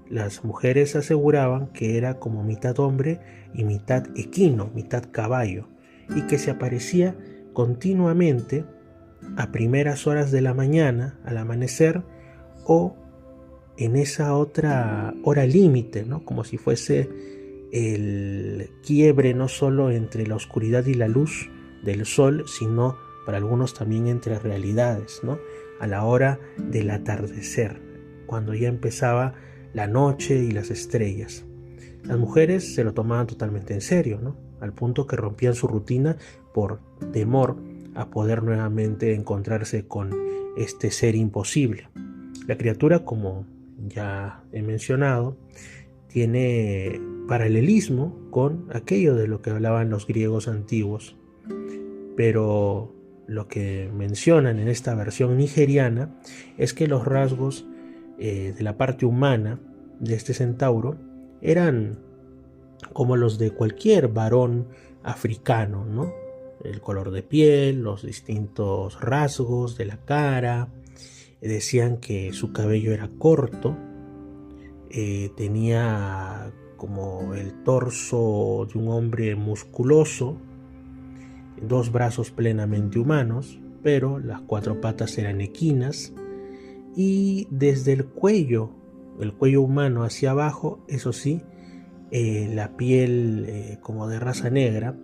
Las mujeres aseguraban que era como mitad hombre y mitad equino, mitad caballo, y que se aparecía continuamente a primeras horas de la mañana, al amanecer, o en esa otra hora límite, ¿no? Como si fuese el quiebre no solo entre la oscuridad y la luz del sol, sino para algunos también entre realidades, ¿no? A la hora del atardecer, cuando ya empezaba la noche y las estrellas. Las mujeres se lo tomaban totalmente en serio, ¿no? Al punto que rompían su rutina por temor a poder nuevamente encontrarse con este ser imposible. La criatura, como ya he mencionado, tiene paralelismo con aquello de lo que hablaban los griegos antiguos, pero lo que mencionan en esta versión nigeriana es que los rasgos de la parte humana de este centauro eran como los de cualquier varón africano, ¿no? El color de piel, los distintos rasgos de la cara. Decían que su cabello era corto, tenía como el torso de un hombre musculoso, dos brazos plenamente humanos, pero las cuatro patas eran equinas, y desde el cuello humano hacia abajo, eso sí, la piel como de raza negra,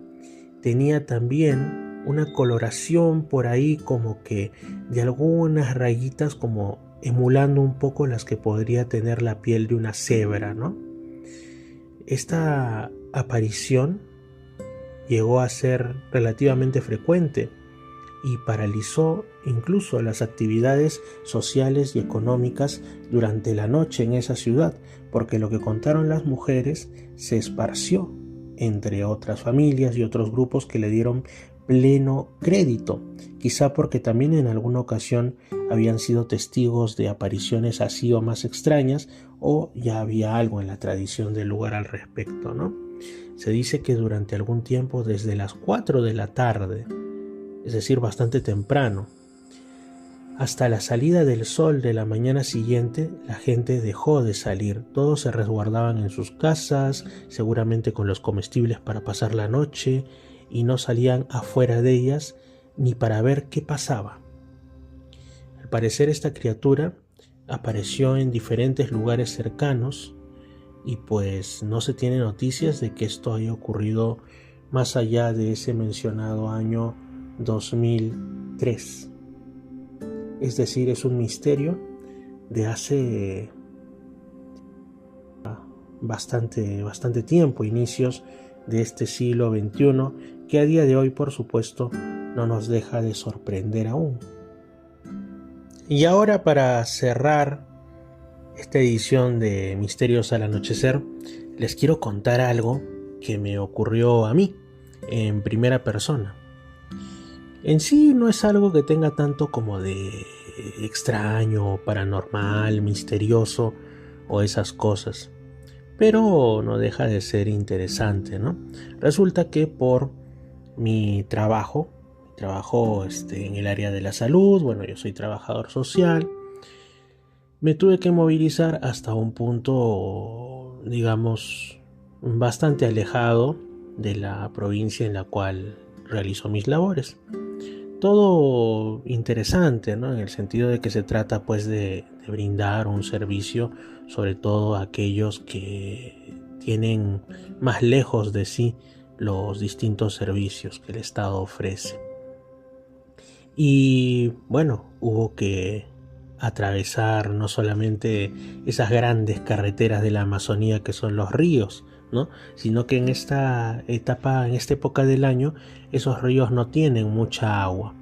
tenía también una coloración por ahí como que de algunas rayitas como emulando un poco las que podría tener la piel de una cebra, ¿no? Esta aparición llegó a ser relativamente frecuente y paralizó incluso las actividades sociales y económicas durante la noche en esa ciudad, porque lo que contaron las mujeres se esparció entre otras familias y otros grupos que le dieron pleno crédito, quizá porque también en alguna ocasión habían sido testigos de apariciones así o más extrañas, o ya había algo en la tradición del lugar al respecto, ¿no? Se dice que durante algún tiempo, desde las 4 de la tarde, es decir, bastante temprano, hasta la salida del sol de la mañana siguiente, la gente dejó de salir. Todos se resguardaban en sus casas, seguramente con los comestibles para pasar la noche, y no salían afuera de ellas ni para ver qué pasaba. Al parecer, esta criatura apareció en diferentes lugares cercanos y pues no se tiene noticias de que esto haya ocurrido más allá de ese mencionado año 2003. Es decir, es un misterio de hace bastante tiempo, inicios de este siglo XXI, que a día de hoy, por supuesto, no nos deja de sorprender aún. Y ahora, para cerrar esta edición de Misterios al Anochecer, les quiero contar algo que me ocurrió a mí en primera persona. En sí no es algo que tenga tanto como de extraño, paranormal, misterioso o esas cosas, pero no deja de ser interesante, ¿no? Resulta que por mi trabajo en el área de la salud, bueno, yo soy trabajador social, me tuve que movilizar hasta un punto, digamos, bastante alejado de la provincia en la cual realizo mis labores. Todo interesante, ¿no? En el sentido de que se trata pues de brindar un servicio, sobre todo a aquellos que tienen más lejos de sí los distintos servicios que el Estado ofrece. Y bueno, hubo que atravesar no solamente esas grandes carreteras de la Amazonía que son los ríos, ¿no? Sino que en esta época del año, esos ríos no tienen mucha agua.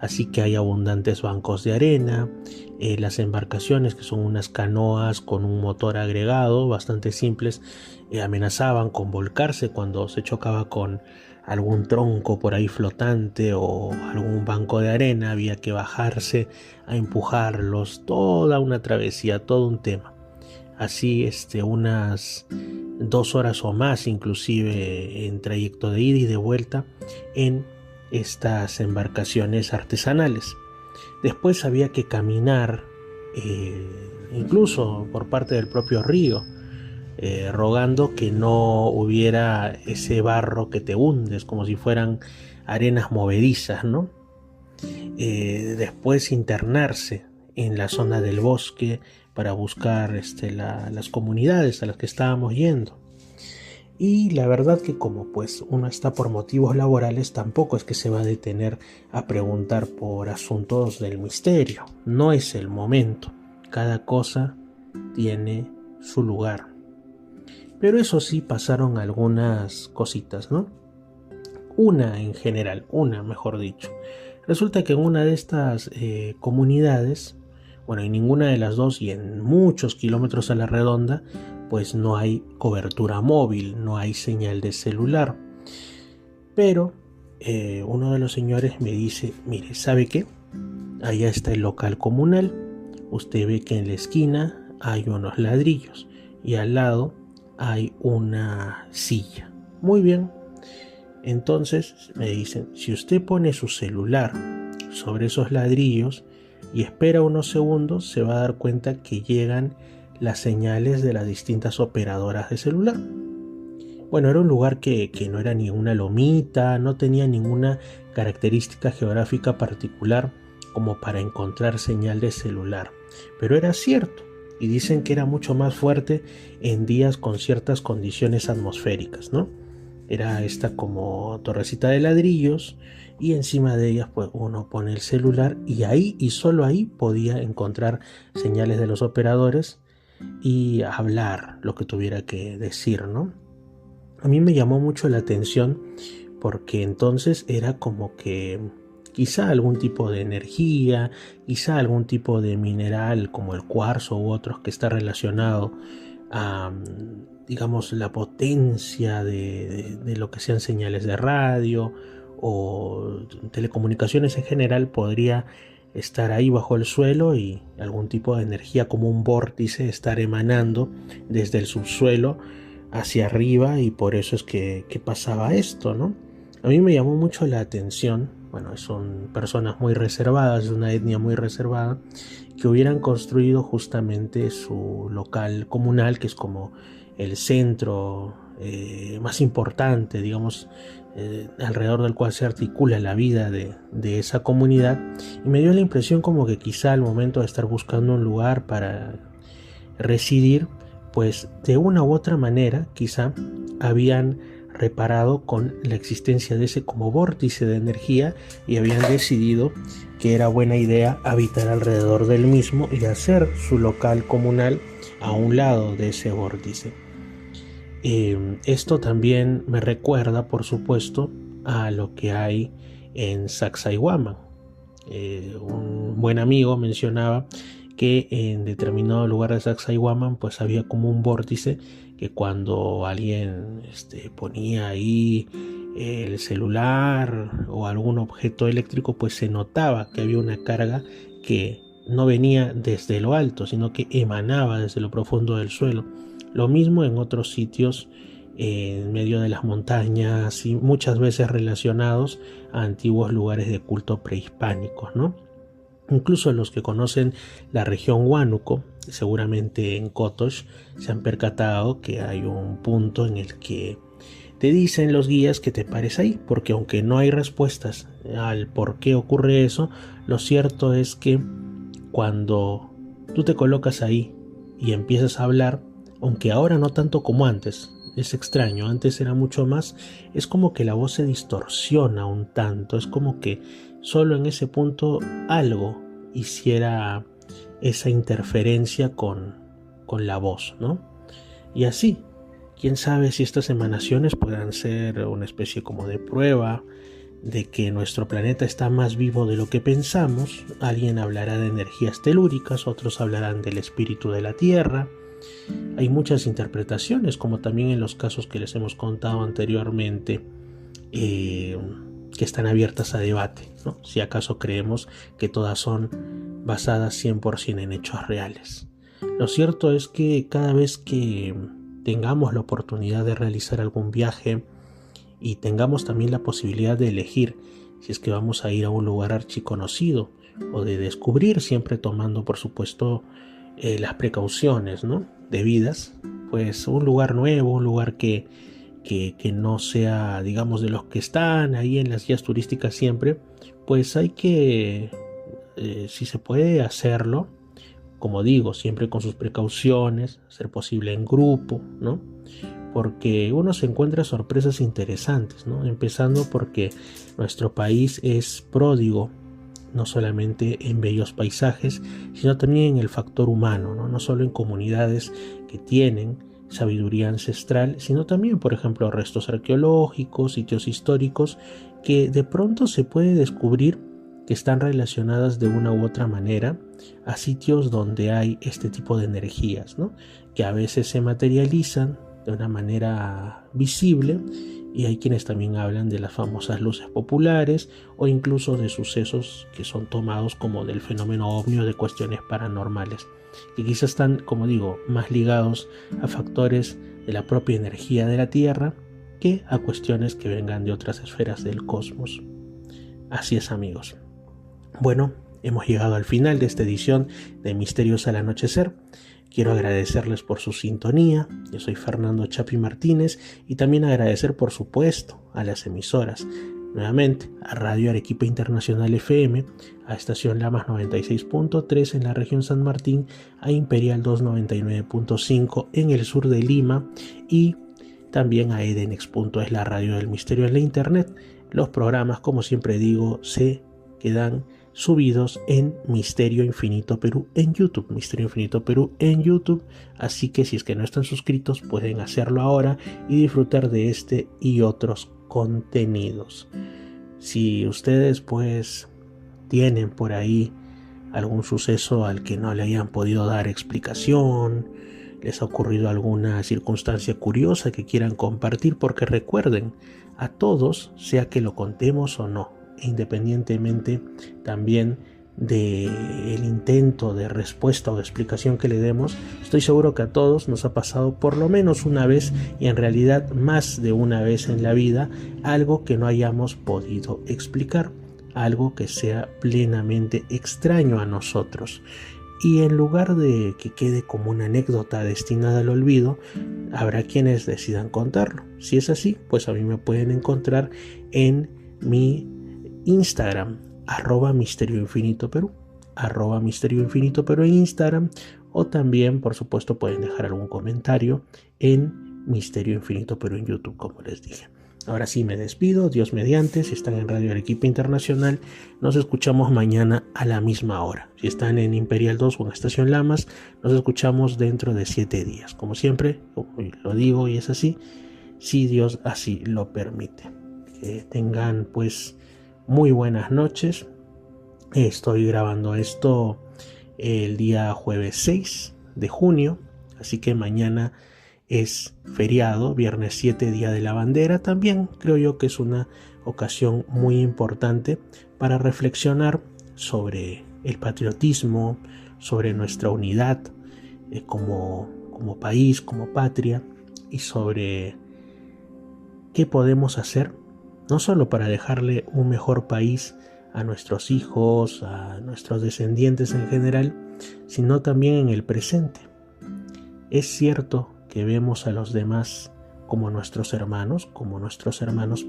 Así que hay abundantes bancos de arena, las embarcaciones, que son unas canoas con un motor agregado, bastante simples, amenazaban con volcarse cuando se chocaba con algún tronco por ahí flotante o algún banco de arena. Había que bajarse a empujarlos, toda una travesía, todo un tema. Así unas 2 horas o más inclusive en trayecto de ida y de vuelta en estas embarcaciones artesanales. Después había que caminar, incluso por parte del propio río, rogando que no hubiera ese barro que te hundes, como si fueran arenas movedizas, ¿no? Después internarse en la zona del bosque para buscar las comunidades a las que estábamos yendo. Y la verdad que como pues uno está por motivos laborales, tampoco es que se va a detener a preguntar por asuntos del misterio. No es el momento. Cada cosa tiene su lugar. Pero eso sí, pasaron algunas cositas, ¿no? Una mejor dicho. Resulta que en una de estas comunidades, bueno, en ninguna de las dos y en muchos kilómetros a la redonda, pues no hay cobertura móvil, no hay señal de celular. Pero uno de los señores me dice, mire, ¿sabe qué? Allá está el local comunal. Usted ve que en la esquina hay unos ladrillos y al lado hay una silla. Muy bien. Entonces me dicen, si usted pone su celular sobre esos ladrillos y espera unos segundos, se va a dar cuenta que llegan las señales de las distintas operadoras de celular. Bueno, era un lugar que no era ni una lomita, no tenía ninguna característica geográfica particular como para encontrar señal de celular, pero era cierto, y dicen que era mucho más fuerte en días con ciertas condiciones atmosféricas, ¿no? Era esta como torrecita de ladrillos y encima de ellas pues uno pone el celular y ahí y solo ahí podía encontrar señales de los operadores y hablar lo que tuviera que decir, ¿no? A mí me llamó mucho la atención porque entonces era como que quizá algún tipo de energía, quizá algún tipo de mineral como el cuarzo u otros que está relacionado a, digamos, la potencia de lo que sean señales de radio o telecomunicaciones en general, podría estar ahí bajo el suelo y algún tipo de energía como un vórtice estar emanando desde el subsuelo hacia arriba, y por eso es que pasaba esto, ¿no? A mí me llamó mucho la atención. Bueno, son personas muy reservadas, una etnia muy reservada, que hubieran construido justamente su local comunal, que es como el centro más importante, digamos, alrededor del cual se articula la vida de esa comunidad. Y me dio la impresión como que quizá al momento de estar buscando un lugar para residir, pues de una u otra manera quizá habían reparado con la existencia de ese como vórtice de energía y habían decidido que era buena idea habitar alrededor del mismo y hacer su local comunal a un lado de ese vórtice. Esto también me recuerda, por supuesto, a lo que hay en Sacsayhuaman. Un buen amigo mencionaba que en determinado lugar de Sacsayhuaman pues había como un vórtice que cuando alguien ponía ahí el celular o algún objeto eléctrico, pues se notaba que había una carga que no venía desde lo alto, sino que emanaba desde lo profundo del suelo. Lo mismo en otros sitios en medio de las montañas y muchas veces relacionados a antiguos lugares de culto prehispánicos, ¿no? Incluso los que conocen la región Huánuco, seguramente en Cotox, se han percatado que hay un punto en el que te dicen los guías que te pares ahí, porque aunque no hay respuestas al por qué ocurre eso, lo cierto es que cuando tú te colocas ahí y empiezas a hablar, aunque ahora no tanto como antes, es extraño, antes era mucho más, es como que la voz se distorsiona un tanto, es como que solo en ese punto algo hiciera esa interferencia con la voz, ¿no? Y así, quién sabe si estas emanaciones puedan ser una especie como de prueba de que nuestro planeta está más vivo de lo que pensamos. Alguien hablará de energías telúricas, otros hablarán del espíritu de la Tierra. Hay muchas interpretaciones, como también en los casos que les hemos contado anteriormente, que están abiertas a debate, ¿no? Si acaso creemos que todas son basadas 100% en hechos reales. Lo cierto es que cada vez que tengamos la oportunidad de realizar algún viaje y tengamos también la posibilidad de elegir si es que vamos a ir a un lugar archiconocido o de descubrir, siempre tomando por supuesto las precauciones, ¿no?, debidas, pues un lugar nuevo, un lugar que no sea, digamos, de los que están ahí en las guías turísticas siempre, pues hay que, si se puede hacerlo, como digo, siempre con sus precauciones, ser posible en grupo, ¿no? Porque uno se encuentra sorpresas interesantes, ¿no? Empezando porque nuestro país es pródigo, no solamente en bellos paisajes, sino también en el factor humano, ¿no? No solo en comunidades que tienen sabiduría ancestral, sino también, por ejemplo, restos arqueológicos, sitios históricos, que de pronto se puede descubrir que están relacionadas de una u otra manera a sitios donde hay este tipo de energías, ¿no?, que a veces se materializan de una manera visible, y hay quienes también hablan de las famosas luces populares o incluso de sucesos que son tomados como del fenómeno ovni o de cuestiones paranormales, que quizás están, como digo, más ligados a factores de la propia energía de la Tierra que a cuestiones que vengan de otras esferas del cosmos. Así es, amigos. Bueno, hemos llegado al final de esta edición de Misterios al Anochecer. Quiero agradecerles por su sintonía. Yo soy Fernando Chapi Martínez, y también agradecer, por supuesto, a las emisoras. Nuevamente, a Radio Arequipa Internacional FM, a Estación Lamas 96.3 en la región San Martín, a Imperial 299.5 en el sur de Lima, y también a Edenex.es, la radio del misterio en la internet. Los programas, como siempre digo, se quedan subidos en Misterio Infinito Perú en YouTube, Misterio Infinito Perú en YouTube, así que si es que no están suscritos pueden hacerlo ahora y disfrutar de este y otros contenidos. Si ustedes pues tienen por ahí algún suceso al que no le hayan podido dar explicación, les ha ocurrido alguna circunstancia curiosa que quieran compartir, porque recuerden, a todos, sea que lo contemos o no, independientemente también del intento de respuesta o de explicación que le demos, estoy seguro que a todos nos ha pasado por lo menos una vez, y en realidad más de una vez en la vida, algo que no hayamos podido explicar, algo que sea plenamente extraño a nosotros. Y en lugar de que quede como una anécdota destinada al olvido, habrá quienes decidan contarlo. Si es así, pues a mí me pueden encontrar en mi Instagram, @Misterio Infinito Perú, @Misterio Infinito Perú en Instagram, o también, por supuesto, pueden dejar algún comentario en Misterio Infinito Perú en YouTube, como les dije. Ahora sí me despido, Dios mediante. Si están en Radio Arequipa Internacional, nos escuchamos mañana a la misma hora. Si están en Imperial 2 o en Estación Lamas, nos escuchamos dentro de 7 días. Como siempre, como lo digo y es así, si Dios así lo permite. Que tengan pues muy buenas noches. Estoy grabando esto el día jueves 6 de junio, así que mañana es feriado, viernes 7, Día de la Bandera. También creo yo que es una ocasión muy importante para reflexionar sobre el patriotismo, sobre nuestra unidad como país, como patria, y sobre qué podemos hacer, no solo para dejarle un mejor país a nuestros hijos, a nuestros descendientes en general, sino también en el presente. Es cierto que vemos a los demás como nuestros hermanos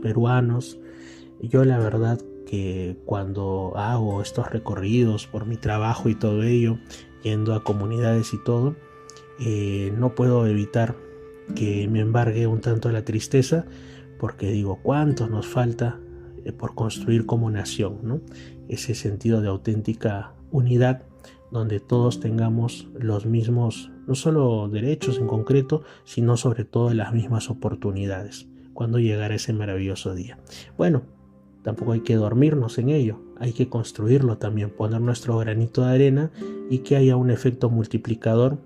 peruanos. Yo la verdad que cuando hago estos recorridos por mi trabajo y todo ello, yendo a comunidades y todo, no puedo evitar que me embargue un tanto la tristeza, porque digo, ¿cuánto nos falta por construir como nación, ¿no? Ese sentido de auténtica unidad donde todos tengamos los mismos, no solo derechos en concreto, sino sobre todo las mismas oportunidades cuando llegará ese maravilloso día. Bueno, tampoco hay que dormirnos en ello, hay que construirlo también, poner nuestro granito de arena y que haya un efecto multiplicador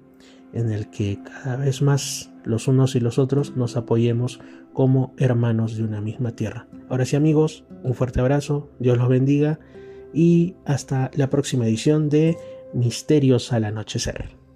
en el que cada vez más los unos y los otros nos apoyemos como hermanos de una misma tierra. Ahora sí, amigos, un fuerte abrazo, Dios los bendiga y hasta la próxima edición de Misterios al Anochecer.